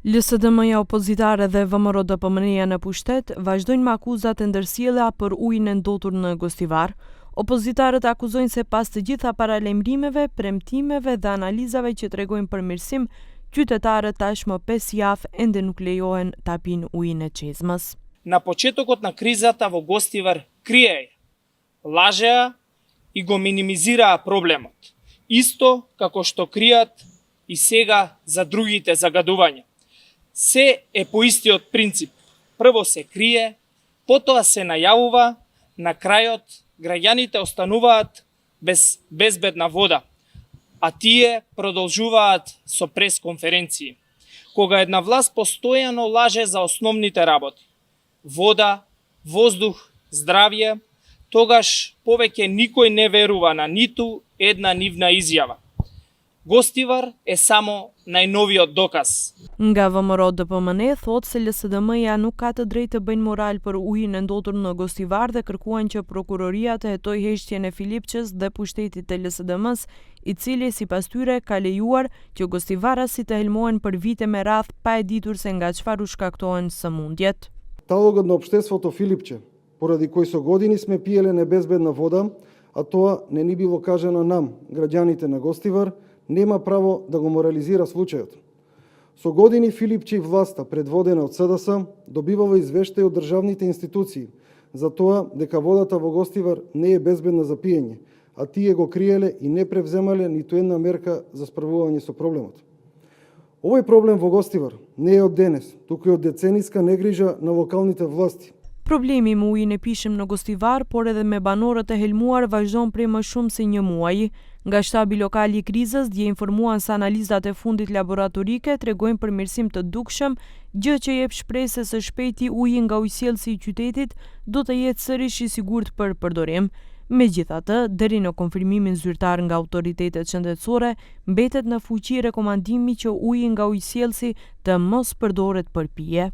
LSDM-ja opozitare dhe VMRO-DPMN-ja në pushtet vazhdojnë me akuzat e ndërsjellja për ujin e ndotur në Gostivar. Opozitarët akuzojnë se pas të gjitha paralajmërimeve, premtimeve dhe analizave që tregojnë përmirësim, qytetarët tashmë 5 javë ende nuk lejohen ta pinë ujin e çezmës. На почетокот на кризата во Гостивар криеја, лажеа и го минимизираа проблемот. Исто како што кријат и сега за другите загадувања. Се е по истиот принцип. Прво се крие, потоа се најавува, на крајот граѓаните остануваат без безбедна вода, а тие продолжуваат со пресконференции. Кога една власт постојано лаже за основните работи, вода, воздух, здравје, тогаш повеќе никој не верува на ниту една нивна изјава. Гостивар е само најновиот доказ. Nga VMRO-DPMN thotë se LSDM-ja nuk ka të drejtë të bëjnë moral për ujin e ndotur në Gostivar dhe kërkuan që prokuroria të hetojë heqjen e Filipçës dhe pushtetit të LSDM-s, i cili sipas tyre ka lejuar që gostivarasit të helmohen për vite me radhë pa e ditur se nga çfarë u shkaktohen sëmundjet. Талогот на општеството Филипче, поради кој со години сме пиеле небезбедна вода, а тоа не ни било кажано нам, граѓаните на Гостивар, нема право да го морализира случајот. Со години Филипче и власта, предводена од СДС, добивава извештај од државните институции за тоа дека водата во Гостивар не е безбедна за пиење, а тие го криеле и не превземале ниту една мерка за справување со проблемот. Овој проблем во Гостивар не е од денес, туку е од децениска негрижа на локалните власти. Problemi me ujin e pishëm në Gostivar, por edhe me banorët e helmuar vazhdon prej më shumë se një muaji. Nga shtabi lokal i krizës, dje informuan se analizat e fundit laboratorike tregojnë përmirësim të dukshëm, gjë që jep shpresë se së shpejti uji nga ujësjellsi i qytetit do të jetë sërish i sigurt për përdorim. Megjithatë, deri në konfirmimin zyrtar nga autoritetet shëndetësore, mbetet në fuqi rekomandimi që uji nga ujësjellsi të mos përdoret për pije.